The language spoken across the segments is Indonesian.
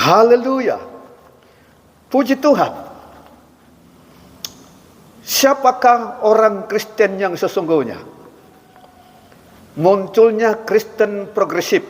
Haleluya. Puji Tuhan. Siapakah orang Kristen yang sesungguhnya? Munculnya Kristen progresif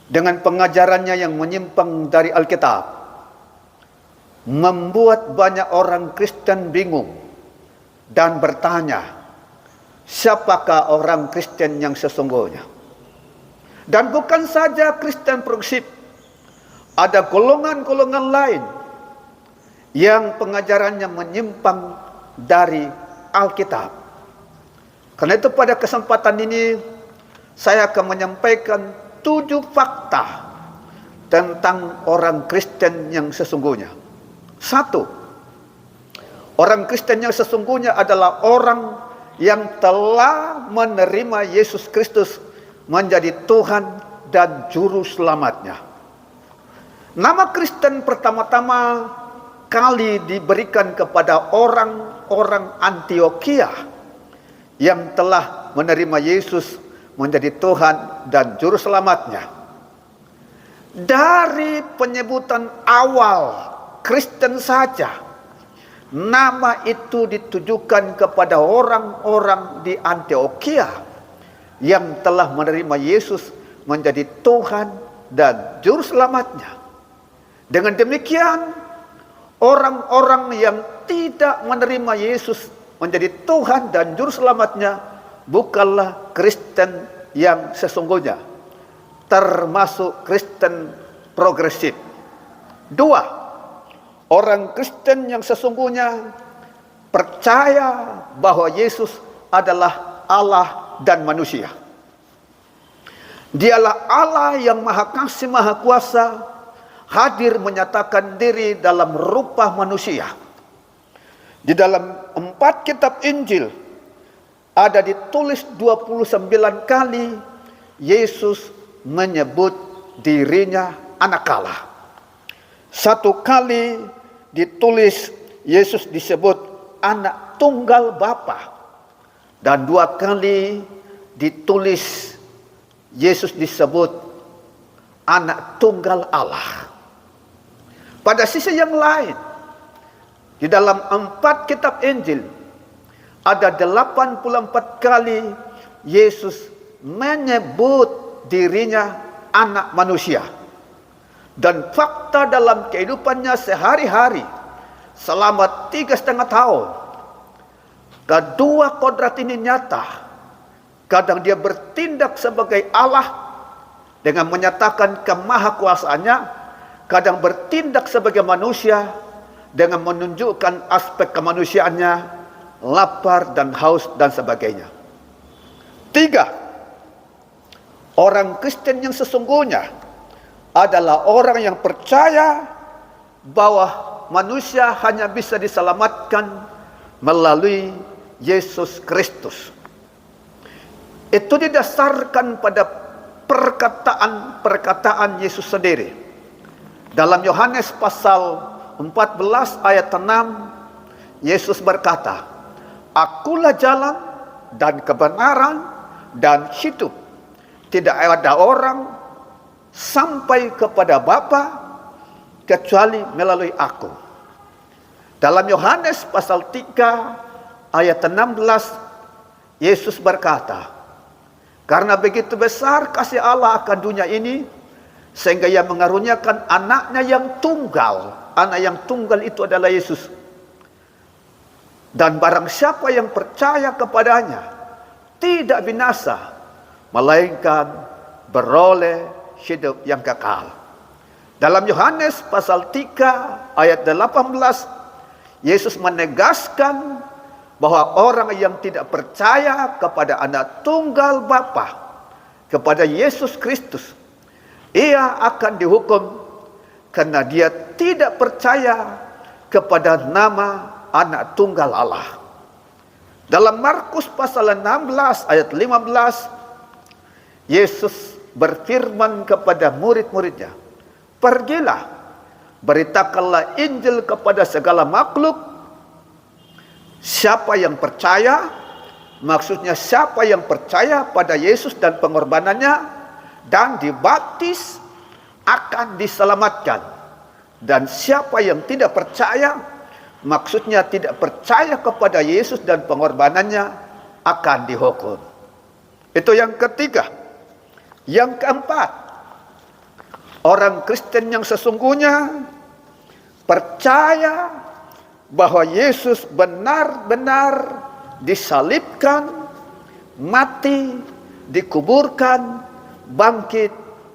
dengan pengajarannya yang menyimpang dari Alkitab membuat banyak orang Kristen bingung dan bertanya, siapakah orang Kristen yang sesungguhnya? Dan bukan saja Kristen progresif, ada golongan-golongan lain yang pengajarannya menyimpang dari Alkitab. Karena itu pada kesempatan ini saya akan menyampaikan 7 fakta tentang orang Kristen yang sesungguhnya. 1. Orang Kristen yang sesungguhnya adalah orang yang telah menerima Yesus Kristus menjadi Tuhan dan Juru Selamatnya. Nama Kristen pertama-tama kali diberikan kepada orang-orang Antiokhia yang telah menerima Yesus menjadi Tuhan dan Juru Selamatnya. Dari penyebutan awal Kristen saja, nama itu ditujukan kepada orang-orang di Antiokhia yang telah menerima Yesus menjadi Tuhan dan Juru Selamatnya. Dengan demikian, orang-orang yang tidak menerima Yesus menjadi Tuhan dan Juru Selamatnya bukanlah Kristen yang sesungguhnya, termasuk Kristen progresif. 2. Orang Kristen yang sesungguhnya percaya bahwa Yesus adalah Allah dan manusia. Dialah Allah yang Maha Kasih, Maha Kuasa, hadir menyatakan diri dalam rupa manusia. Di dalam 4 kitab Injil ada ditulis 29 kali Yesus menyebut dirinya anak Allah. 1 kali ditulis Yesus disebut anak tunggal Bapa, dan 2 kali ditulis Yesus disebut anak tunggal Allah. Pada sisi yang lain, di dalam 4 kitab Injil ada 84 kali Yesus menyebut dirinya anak manusia. Dan fakta dalam kehidupannya sehari-hari selama 3,5 tahun, kedua kodrat ini nyata. Kadang dia bertindak sebagai Allah dengan menyatakan kemahakuasaannya, kadang bertindak sebagai manusia dengan menunjukkan aspek kemanusiaannya, lapar dan haus dan sebagainya. 3. Orang Kristen yang sesungguhnya adalah orang yang percaya bahwa manusia hanya bisa diselamatkan melalui Yesus Kristus. Itu didasarkan pada perkataan-perkataan Yesus sendiri. Dalam Yohanes pasal 14 ayat 6, Yesus berkata, "Akulah jalan dan kebenaran dan hidup. Tidak ada orang sampai kepada Bapa kecuali melalui aku." Dalam Yohanes pasal 3 ayat 16, Yesus berkata, "Karena begitu besar kasih Allah akan dunia ini, sehingga Ia mengaruniakan anaknya yang tunggal." Anak yang tunggal itu adalah Yesus. "Dan barang siapa yang percaya kepadanya tidak binasa, melainkan beroleh hidup yang kekal." Dalam Yohanes pasal 3 ayat 18, Yesus menegaskan bahwa orang yang tidak percaya kepada anak tunggal Bapa, kepada Yesus Kristus, ia akan dihukum karena dia tidak percaya kepada nama anak tunggal Allah. Dalam Markus pasal 16 ayat 15, Yesus berfirman kepada murid-muridnya, "Pergilah, beritakanlah Injil kepada segala makhluk. Siapa yang percaya," maksudnya siapa yang percaya pada Yesus dan pengorbanannya dan dibaptis, akan diselamatkan. Dan siapa yang tidak percaya, maksudnya tidak percaya kepada Yesus dan pengorbanannya, akan dihukum. Itu yang ketiga. Yang keempat, orang Kristen yang sesungguhnya percaya bahwa Yesus benar-benar disalibkan, mati, dikuburkan, bangkit,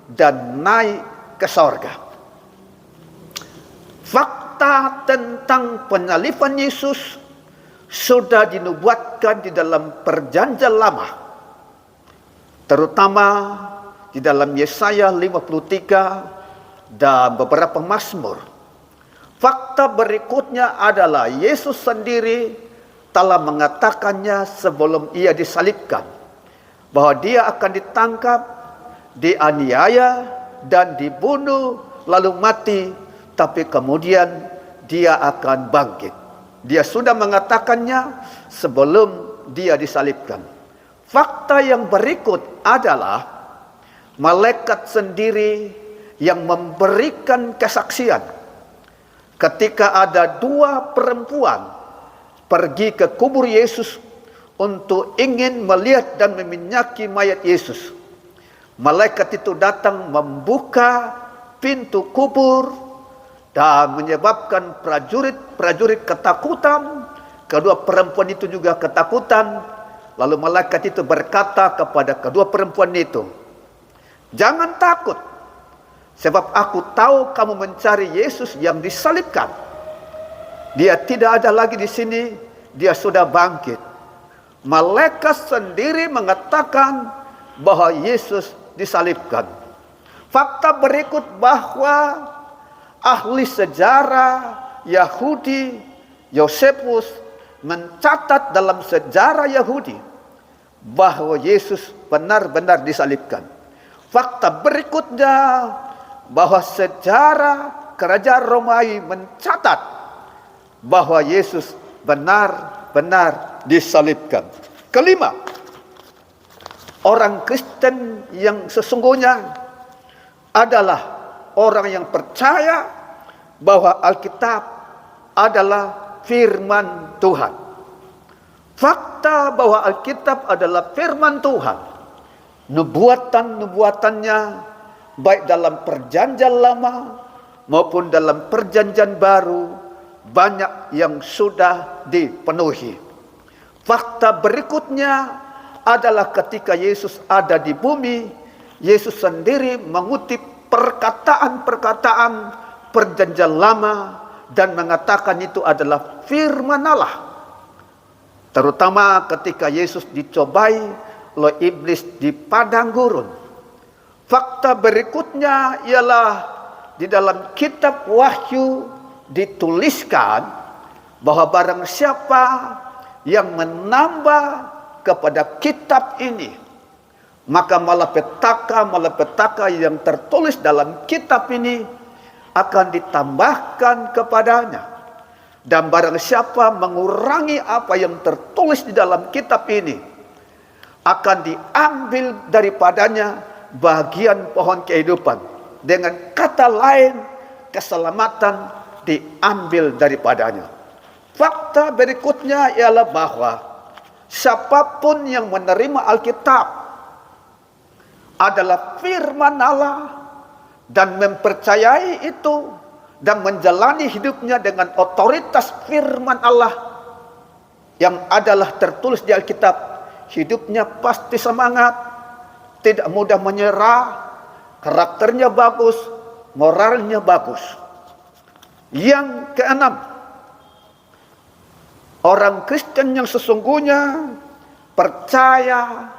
dan naik ke sorga. Fakta tentang penyaliban Yesus sudah dinubuatkan di dalam Perjanjian Lama, terutama di dalam Yesaya 53 dan beberapa Mazmur. Fakta berikutnya adalah Yesus sendiri telah mengatakannya sebelum ia disalibkan, bahwa dia akan ditangkap, dianiaya, dan dibunuh, lalu mati, tapi kemudian dia akan bangkit. Dia sudah mengatakannya sebelum dia disalibkan. Fakta yang berikut adalah malaikat sendiri yang memberikan kesaksian ketika ada dua perempuan pergi ke kubur Yesus untuk ingin melihat dan meminyaki mayat Yesus. Malaikat itu datang membuka pintu kubur dan menyebabkan prajurit-prajurit ketakutan. Kedua perempuan itu juga ketakutan. Lalu malaikat itu berkata kepada kedua perempuan itu, "Jangan takut, sebab aku tahu kamu mencari Yesus yang disalibkan. Dia tidak ada lagi di sini, dia sudah bangkit." Malaikat sendiri mengatakan bahwa Yesus disalibkan. Fakta berikut bahwa ahli sejarah Yahudi Yosefus mencatat dalam sejarah Yahudi bahwa Yesus benar-benar disalibkan. Fakta berikutnya bahwa sejarah kerajaan Romawi mencatat bahwa Yesus benar-benar disalibkan. Kelima, orang Kristen yang sesungguhnya adalah orang yang percaya bahwa Alkitab adalah firman Tuhan. Fakta bahwa Alkitab adalah firman Tuhan, nubuatan-nubuatannya baik dalam Perjanjian Lama maupun dalam Perjanjian Baru banyak yang sudah dipenuhi. Fakta berikutnya adalah ketika Yesus ada di bumi, Yesus sendiri mengutip perkataan-perkataan Perjanjian Lama dan mengatakan itu adalah firman Allah. Terutama ketika Yesus dicobai oleh iblis di padang gurun. Fakta berikutnya ialah di dalam kitab Wahyu dituliskan bahwa barang siapa yang menambah kepada kitab ini, maka malapetaka yang tertulis dalam kitab ini akan ditambahkan kepadanya. Dan barang siapa mengurangi apa yang tertulis di dalam kitab ini, akan diambil daripadanya bagian pohon kehidupan. Dengan kata lain, keselamatan diambil daripadanya. Fakta berikutnya ialah bahwa siapapun yang menerima Alkitab adalah firman Allah dan mempercayai itu dan menjalani hidupnya dengan otoritas firman Allah yang adalah tertulis di Alkitab, hidupnya pasti semangat, tidak mudah menyerah, karakternya bagus, moralnya bagus. Yang keenam, orang Kristen yang sesungguhnya percaya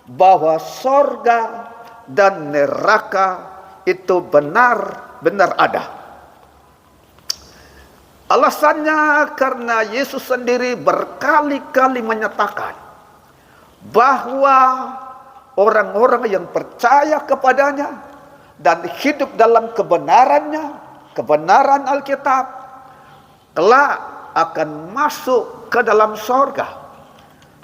bahwa sorga dan neraka itu benar-benar ada. Alasannya karena Yesus sendiri berkali-kali menyatakan bahwa orang-orang yang percaya kepadanya dan hidup dalam kebenarannya, kebenaran Alkitab, kelak akan masuk ke dalam sorga.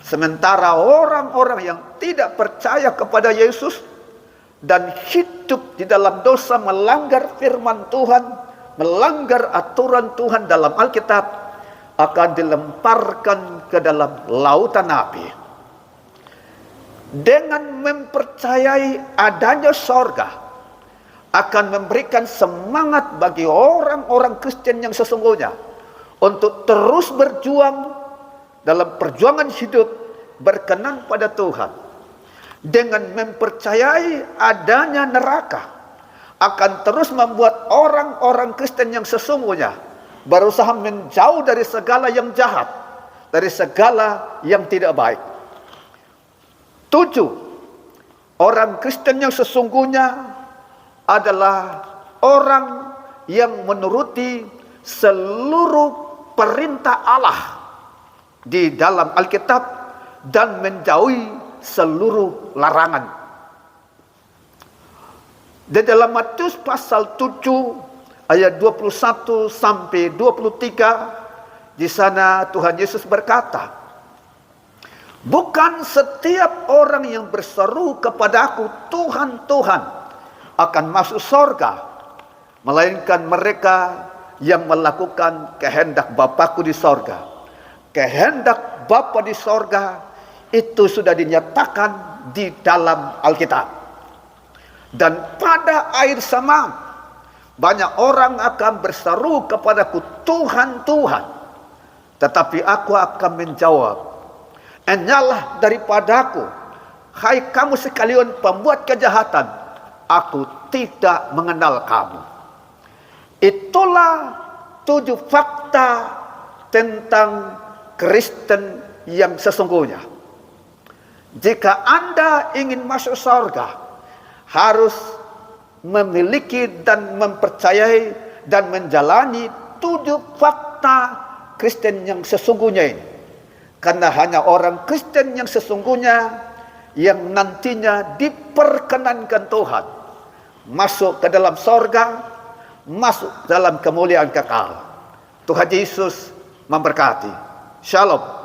Sementara orang-orang yang tidak percaya kepada Yesus dan hidup di dalam dosa, melanggar firman Tuhan, melanggar aturan Tuhan dalam Alkitab, akan dilemparkan ke dalam lautan api. Dengan mempercayai adanya sorga, akan memberikan semangat bagi orang-orang Kristen yang sesungguhnya untuk terus berjuang dalam perjuangan hidup berkenan pada Tuhan. Dengan mempercayai adanya neraka, akan terus membuat orang-orang Kristen yang sesungguhnya berusaha menjauh dari segala yang jahat, dari segala yang tidak baik. 7. Orang Kristen yang sesungguhnya adalah orang yang menuruti seluruh perintah Allah di dalam Alkitab dan menjauhi seluruh larangan. Di dalam Matius pasal 7 ayat 21 sampai 23, di sana Tuhan Yesus berkata, "Bukan setiap orang yang berseru kepadaku, Tuhan, Tuhan, akan masuk sorga, melainkan mereka yang melakukan kehendak Bapa-Ku di sorga." Kehendak Bapa di sorga itu sudah dinyatakan di dalam Alkitab. Dan pada akhir zaman, banyak orang akan berseru kepadaku, Tuhan, Tuhan. Tetapi aku akan menjawab, "Enyahlah daripadaku, hai kamu sekalian pembuat kejahatan, aku tidak mengenal kamu." Itulah 7 fakta tentang Kristen yang sesungguhnya. Jika Anda ingin masuk surga, harus memiliki dan mempercayai dan menjalani 7 fakta Kristen yang sesungguhnya ini. Karena hanya orang Kristen yang sesungguhnya yang nantinya diperkenankan Tuhan masuk ke dalam surga, masuk dalam kemuliaan kekal. Tuhan Yesus memberkati. Shalom.